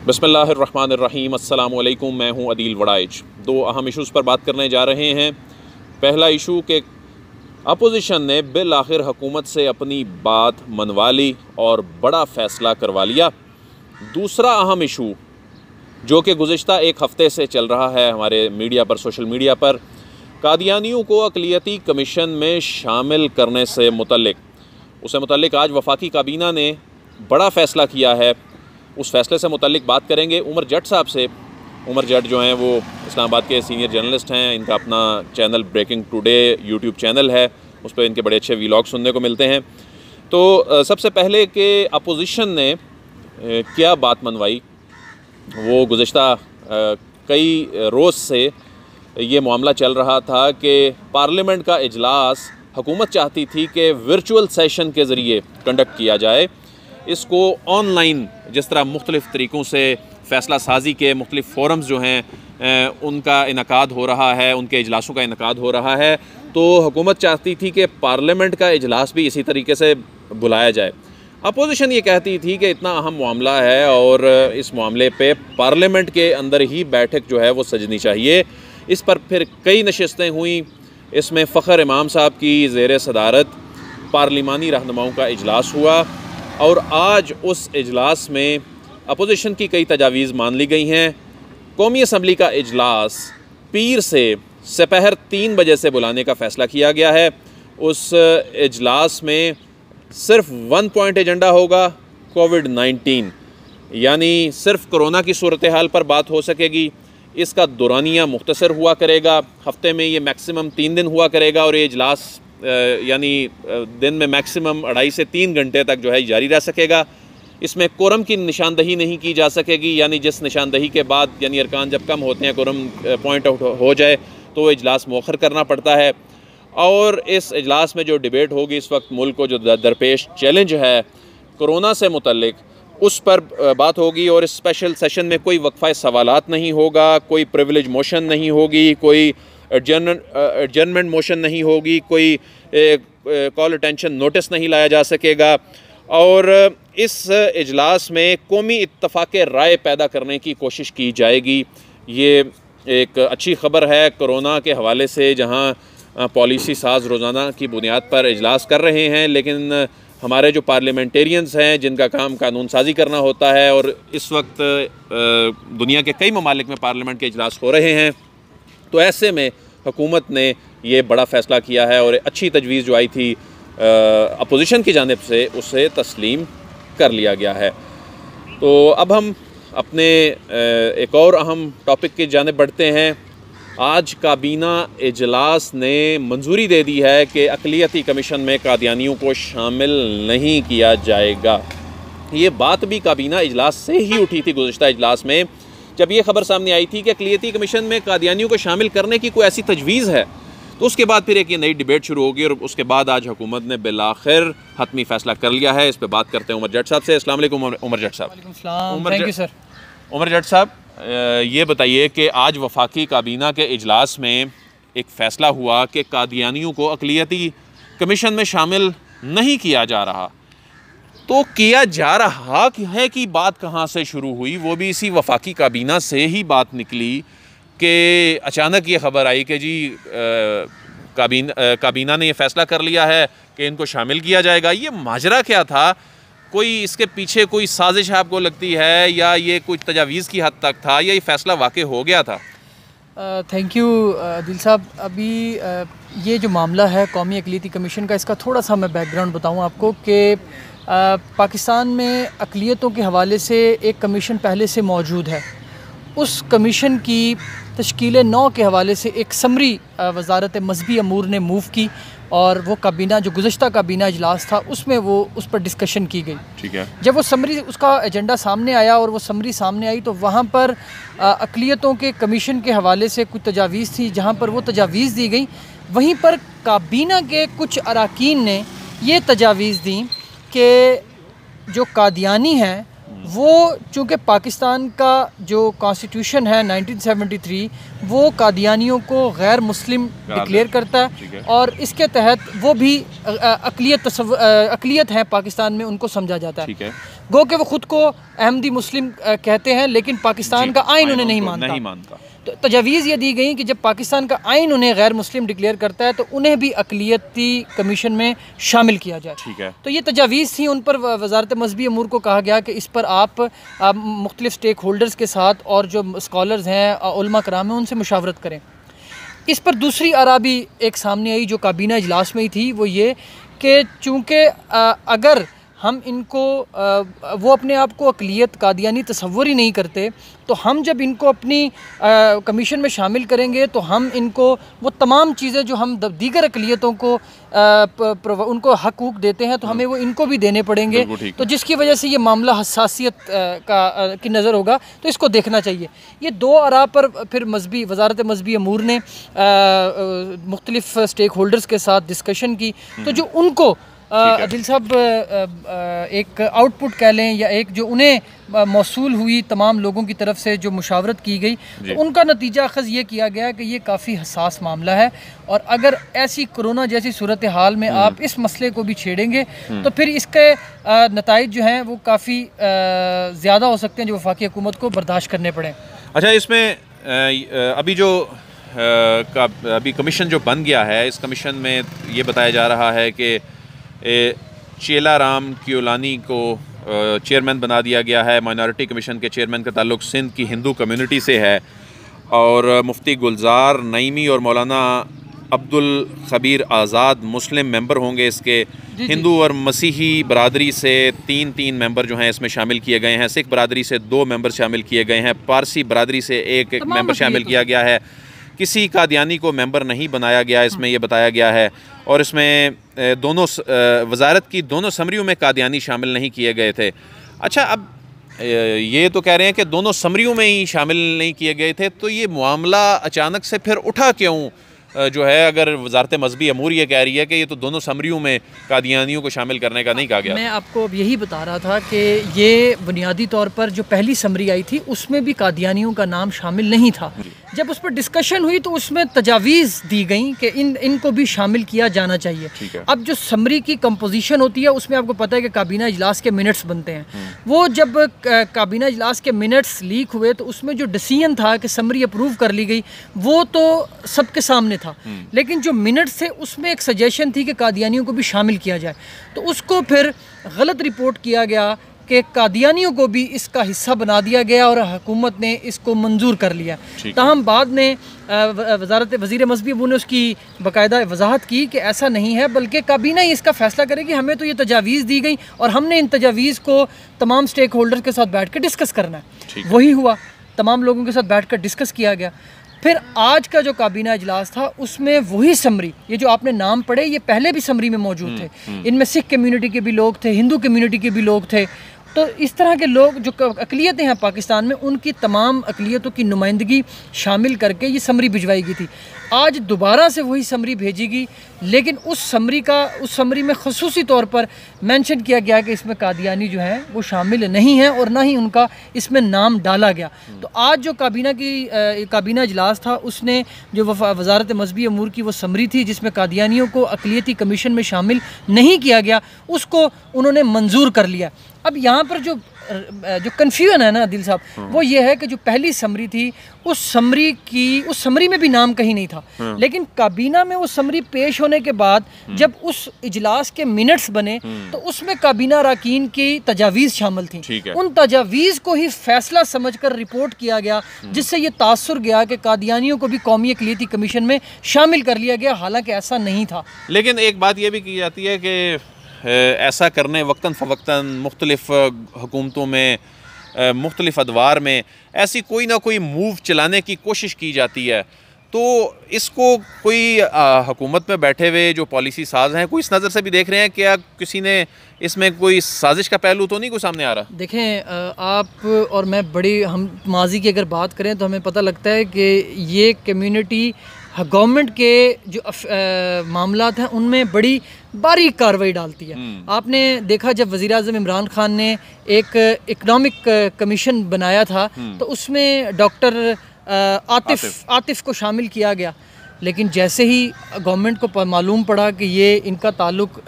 बिस्मिल्लाहिर्रहमानिर्रहीम। अस्सलामु अलैकुम। मैं हूं अदील वड़ाइच। दो अहम इशूज़ पर बात करने जा रहे हैं। पहला इशू कि अपोजिशन ने बिल आखिर हुकूमत से अपनी बात मनवा ली और बड़ा फ़ैसला करवा लिया। दूसरा अहम इशू जो कि गुज़िश्ता एक हफ़्ते से चल रहा है हमारे मीडिया पर, सोशल मीडिया पर, कादियानियों को अक़लियती कमीशन में शामिल करने से मुतल्लिक आज वफाकी काबीना ने बड़ा फ़ैसला किया है। उस फ़ैसले से मुतल्लिक बात करेंगे उमर जट साहब से। उमर जट जो हैं वो इस्लामाबाद के सीनियर जर्नलिस्ट हैं। इनका अपना channel breaking today YouTube channel है, उस पर इनके बड़े अच्छे व्लॉग सुनने को मिलते हैं। तो सबसे पहले कि अपोजिशन ने क्या बात मनवाई, वो गुज़िश्ता कई रोज़ से ये मामला चल रहा था कि पार्लियामेंट का इजलास हुकूमत चाहती थी कि वर्चुअल सेशन के ज़रिए कंडक्ट किया जाए। इसको ऑनलाइन जिस तरह मुख्तलिफ़ तरीक़ों से फ़ैसला साजी के मुख्तलिफ़ फ़ोरम्स जो हैं उनका इनकाद हो रहा है, उनके इजलासों का इनकाद हो रहा है, तो हुकूमत चाहती थी कि पार्लियामेंट का इजलास भी इसी तरीके से बुलाया जाए। अपोजिशन ये कहती थी कि इतना अहम मामला है और इस मामले पे पार्लियामेंट के अंदर ही बैठक जो है वो सजनी चाहिए। इस पर फिर कई नशिस्तें हुई। इसमें फ़खर इमाम साहब की ज़ेर सदारत पार्लिमानी रहनुमाओं का इजलास हुआ और आज उस इजलास में अपोजिशन की कई तजावीज़ मान ली गई हैं। कौमी असम्बली का इजलास पीर से सपहर 3 बजे से बुलाने का फ़ैसला किया गया है। उस इजलास में सिर्फ 1 पॉइंट एजेंडा होगा, कोविड-19, यानी सिर्फ कोरोना की सूरत हाल पर बात हो सकेगी। इसका दौरानिया मुख्तसर हुआ करेगा, हफ़्ते में ये मैक्सिमम 3 दिन हुआ करेगा और ये इजलास यानी दिन में मैक्सिमम 2.5 से 3 घंटे तक जो है जारी रह सकेगा। इसमें कोरम की निशानदही नहीं की जा सकेगी, यानी जिस निशानदही के बाद यानी अरकान जब कम होते हैं, कोरम पॉइंट आउट हो जाए तो वो इजलास मौखर करना पड़ता है। और इस इजलास में जो डिबेट होगी, इस वक्त मुल्क को जो दरपेश चैलेंज है कोरोना से मुतल्लिक, उस पर बात होगी। और इस स्पेशल सेशन में कोई वक्फ़ा सवालात नहीं होगा, कोई प्रिविलेज मोशन नहीं होगी, कोई एडजर्नमेंट मोशन नहीं होगी, कोई कॉल अटेंशन नोटिस नहीं लाया जा सकेगा। और इस इजलास में कौमी इत्तफ़ाक़ राय पैदा करने की कोशिश की जाएगी। ये एक अच्छी ख़बर है कोरोना के हवाले से, जहां पॉलिसी साज रोज़ाना की बुनियाद पर इजलास कर रहे हैं, लेकिन हमारे जो पार्लियामेंटेरियंस हैं जिनका काम कानून साजी करना होता है, और इस वक्त दुनिया के कई ममालिक में पार्लियामेंट के इजलास हो रहे हैं, तो ऐसे में हुकूमत ने ये बड़ा फ़ैसला किया है और अच्छी तजवीज़ जो आई थी अपोजिशन की जानिब से उसे तस्लीम कर लिया गया है। तो अब हम अपने एक और अहम टॉपिक की जानिब बढ़ते हैं। आज काबीना इजलास ने मंजूरी दे दी है कि अक़लियती कमीशन में कादियानियों को शामिल नहीं किया जाएगा। ये बात भी काबीना इजलास से ही उठी थी गुज़िश्ता इजलास में, जब ये ख़बर सामने आई थी कि अक़लियती कमीशन में कादियानियों को शामिल करने की कोई ऐसी तजवीज़ है। तो उसके बाद फिर एक ये नई डिबेट शुरू होगी और उसके बाद आज हुकूमत ने बिलाखिर हतमी फ़ैसला कर लिया है। इस पर बात करते हैं उमर जट साहब से। अस्सलाम वालेकुम उमर जट साहब। उमर जट साहब, ये बताइए कि आज वफाकी काबीना के इजलास में एक फ़ैसला हुआ कि कादियानियों को अक़लियती कमीशन में शामिल नहीं किया जा रहा। तो किया जा रहा है कि बात कहाँ से शुरू हुई, वो भी इसी वफाकी काबीना से ही बात निकली कि अचानक ये ख़बर आई कि जी काबीना ने ये फ़ैसला कर लिया है कि इनको शामिल किया जाएगा। ये माजरा क्या था? कोई इसके पीछे कोई साजिश आपको लगती है, या ये कुछ तजावीज़ की हद तक था, या ये फ़ैसला वाक़ई हो गया था? थैंक यू दिल साहब। अभी ये जो मामला है कौमी अक़लियती कमीशन का, इसका थोड़ा सा मैं बैकग्राउंड बताऊँ आपको कि पाकिस्तान में अक़लियतों के हवाले से एक कमीशन पहले से मौजूद है। उस कमीशन की तश्कील 9 के हवाले से एक समरी वज़ारत मज़हबी अमूर ने मूव की और वो काबीना जो गुज़श्ता काबीना इजलास था उसमें वो उस पर डिस्कशन की गई। ठीक है। जब वो समरी, उसका एजेंडा सामने आया और वो समरी सामने आई, तो वहाँ पर अक़लियतों के कमीशन के हवाले से कुछ तजावीज़ थी, जहाँ पर वो तजावीज़ दी गई। वहीं पर काबीना के कुछ अरकान ने ये तजावीज़ दी कि जो कादियानी हैं वो चूँकि पाकिस्तान का जो कॉन्स्टिट्यूशन है 1973 वो कादियानियों को गैर मुस्लिम डिक्लेयर करता है और इसके तहत वो भी अक़लियत है पाकिस्तान में, उनको समझा जाता है। गो कि वो ख़ुद को अहमदी मुस्लिम कहते हैं, लेकिन पाकिस्तान का आइन उन्हें नहीं मानता। तो तजावीज़ ये दी गई कि जब पाकिस्तान का आइन उन्हें गैर मुस्लिम डिक्लेयर करता है तो उन्हें भी अक़लियती कमीशन में शामिल किया जाए। तो ये तजावीज़ थी, उन पर वज़ारत मज़हबी अमूर को कहा गया कि इस पर आप मुख्तलिफ़ स्टेक होल्डर्स के साथ और जो स्कॉलर्स हैं, उलमा कराम हैं, उनसे मुशावरत करें। इस पर दूसरी आरा भी एक सामने आई जो काबीना इजलास में ही थी, वो ये कि चूँकि अगर हम इनको वो अपने आप को अक़लियत कादियानी तसव्वुर ही नहीं करते, तो हम जब इनको अपनी कमीशन में शामिल करेंगे तो हम इनको वो तमाम चीज़ें जो हम दीगर अक़लियतों को उनको हक़ूक़ देते हैं तो हमें वो इनको भी देने पड़ेंगे। तो जिसकी वजह से ये मामला हसासियत की नज़र होगा, तो इसको देखना चाहिए। ये दो आरा पर फिर वज़ारत मज़हबी अमूर ने मुख्तलिफ़ स्टेक होल्डर्स के साथ डिस्कशन की, तो जो उनको दिल साहब एक आउटपुट कह लें या एक जो उन्हें मौसूल हुई तमाम लोगों की तरफ से जो मुशावरत की गई, तो उनका नतीजा अखज़ ये किया गया कि ये काफ़ी हसास मामला है और अगर ऐसी कोरोना जैसी सूरत हाल में आप इस मसले को भी छेड़ेंगे तो फिर इसके नताइज जो हैं वो काफ़ी ज़्यादा हो सकते हैं जो वफाकी हुकूमत को बर्दाश्त करने पड़े। अच्छा, इसमें अभी जो अभी कमीशन जो बन गया है, इस कमीशन में ये बताया जा रहा है कि चेला राम कियोलानी को चेयरमैन बना दिया गया है। माइनॉरिटी कमीशन के चेयरमैन का ताल्लुक़ सिंध की हिंदू कम्युनिटी से है और मुफ्ती गुलजार नईमी और मौलाना अब्दुल खबीर आज़ाद मुस्लिम मेंबर होंगे इसके। हिंदू और मसीही बरादरी से तीन मेंबर जो हैं इसमें शामिल किए गए हैं। सिख बरादरी से 2 मेंबर शामिल किए गए हैं। पारसी बरादरी से एक मेंबर शामिल किया गया है। किसी कादियानी को मेंबर नहीं बनाया गया, इसमें यह बताया गया है। और इसमें दोनों वजारत की दोनों समरियों में कादियानी शामिल नहीं किए गए थे। अच्छा, अब ये तो कह रहे हैं कि दोनों समरियों में ही शामिल नहीं किए गए थे, तो ये मामला अचानक से फिर उठा क्यों जो है? अगर वजारत मज़हबी अमूर ये कह रही है कि ये तो दोनों समरियों में कादियानियों को शामिल करने का नहीं कहा गया। मैं आपको अब यही बता रहा था कि ये बुनियादी तौर पर जो पहली समरी आई थी उसमें भी कादियानियों का नाम शामिल नहीं था। जब उस पर डिस्कशन हुई तो उसमें तजावीज़ दी गई कि इनको भी शामिल किया जाना चाहिए। अब जो समरी की कंपोजिशन होती है उसमें आपको पता है कि काबीना इजलास के मिनट्स बनते हैं। वो जब काबीना इजलास के मिनट्स लीक हुए तो उसमें जो डिसीजन था कि समरी अप्रूव कर ली गई वो तो सबके सामने था, लेकिन जो मिनट्स थे उसमें एक सजेशन थी कि कादियानियों को भी शामिल किया जाए। तो उसको फिर गलत रिपोर्ट किया गया कि कादियानियों को भी इसका हिस्सा बना दिया गया और हुकूमत ने इसको मंजूर कर लिया। ताहम बाद में वज़ीर मज़हबी अमूर ने उसकी बाकायदा वजाहत की कि ऐसा नहीं है, बल्कि काबीना ही इसका फ़ैसला करेगी। हमें तो ये तजावीज़ दी गई और हमने इन तजावीज़ को तमाम स्टेक होल्डर के साथ बैठ कर डिस्कस करना है। वही हुआ, तमाम लोगों के साथ बैठ कर डिस्कस किया गया। फिर आज का जो काबीना इजलास था उसमें वही समरी, ये जो आपने नाम पढ़े, ये पहले भी समरी में मौजूद थे। इनमें सिख कम्युनिटी के भी लोग थे, हिंदू कम्युनिटी के भी लोग थे। तो इस तरह के लोग जो अक़लियतें हैं पाकिस्तान में, उनकी तमाम अक़लियतों की नुमाइंदगी शामिल करके ये समरी भिजवाई गई थी। आज दोबारा से वही समरी भेजेगी, लेकिन उस समरी में ख़ुसूसी तौर पर मेंशन किया गया कि इसमें कादियानी जो हैं वो शामिल नहीं हैं और ना ही उनका इसमें नाम डाला गया। तो आज जो काबीना इजलास था उसने जो वज़ारत मज़हबी अमूर की वो समरी थी जिसमें कादियानियों को अक़लियती कमीशन में शामिल नहीं किया गया, उसको उन्होंने मंजूर कर लिया। अब यहाँ पर जो कन्फ्यूजन है ना दिल साहब, वो ये है कि जो पहली समरी थी उस समरी में भी नाम कहीं नहीं था, लेकिन काबीना में वो समरी पेश होने के बाद जब उस इजलास के मिनट्स बने तो उसमें काबीना अरकान की तजावीज़ शामिल थी। उन तजावीज़ को ही फैसला समझकर रिपोर्ट किया गया, जिससे ये तासुर गया कि कादियानियों को भी कौमी अक़लियती कमीशन में शामिल कर लिया गया, हालांकि ऐसा नहीं था। लेकिन एक बात यह भी की जाती है कि ऐसा करने वक्तन फ़वक्तन मुख्तलिफ़ हुकूमतों में मुख्तलिफ़ अदवार में ऐसी कोई ना कोई मूव चलाने की कोशिश की जाती है, तो इसको कोई हुकूमत में बैठे हुए जो पॉलिसी साज हैं कोई इस नज़र से भी देख रहे हैं क्या किसी ने इसमें कोई साजिश का पहलू तो नहीं कोई सामने आ रहा? देखें, आप और मैं हम माजी की अगर बात करें तो हमें पता लगता है कि ये कम्युनिटी गवर्नमेंट के जो मामलात हैं उनमें बड़ी बारीक कार्रवाई डालती है। आपने देखा जब वज़ीर-ए-आज़म इमरान खान ने एक इकनॉमिक कमीशन बनाया था तो उसमें डॉक्टर आतिफ़ को शामिल किया गया, लेकिन जैसे ही गवर्नमेंट को मालूम पड़ा कि ये इनका ताल्लुक़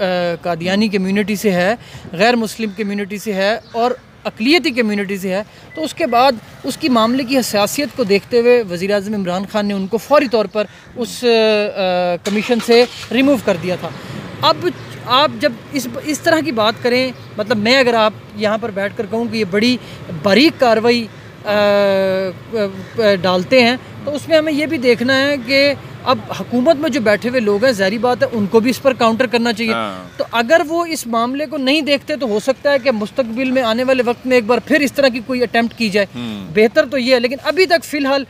कादियानी कम्युनिटी से है, गैर मुस्लिम कम्युनिटी से है और अक़लियती कम्युनिटी से है, तो उसके बाद उसकी मामले की हसासियत को देखते हुए वज़ीर-ए-आज़म इमरान खान ने उनको फ़ौरी तौर पर उस कमीशन से रिमूव कर दिया था। अब आप जब इस तरह की बात करें, मतलब मैं अगर आप यहाँ पर बैठ कर कहूँ कि ये बड़ी बारीक कार्रवाई डालते हैं, तो उसमें हमें ये भी देखना है कि अब हुकूमत में जो बैठे हुए लोग हैं, ज़ाहिर बात है उनको भी इस पर काउंटर करना चाहिए। तो अगर वो इस मामले को नहीं देखते तो हो सकता है कि मुस्तकबिल में आने वाले वक्त में एक बार फिर इस तरह की कोई अटेम्प्ट की जाए। बेहतर तो ये है, लेकिन अभी तक फ़िलहाल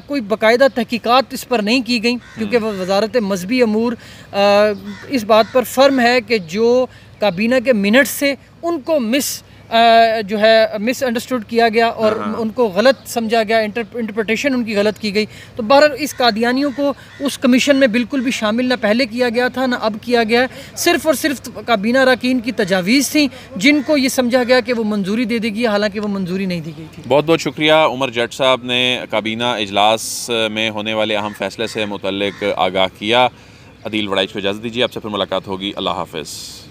कोई बाकायदा तहकीकात इस पर नहीं की गई, क्योंकि वज़ारत मज़हबी अमूर इस बात पर फर्म है कि जो काबीना के मिनट्स से उनको जो है मिसअंडरस्टूड किया गया और उनको गलत समझा गया, इंटरप्रिटेशन उनकी गलत की गई। तो बहरहाल इस कादियानियों को उस कमीशन में बिल्कुल भी शामिल ना पहले किया गया था ना अब किया गया है। सिर्फ़ और सिर्फ काबीना अरकान की तजावीज़ थी जिनको ये समझा गया कि वो मंजूरी दे देगी, हालांकि वो मंजूरी नहीं दी गई थी। बहुत बहुत शुक्रिया उमर जट साहब ने काबीना इजलास में होने वाले अहम फैसले से मुतल्लिक आगाह किया। अदील वड़ाइच को इजाज़त दीजिए, आपसे फिर मुलाकात होगी। अल्लाह हाफ़िज़।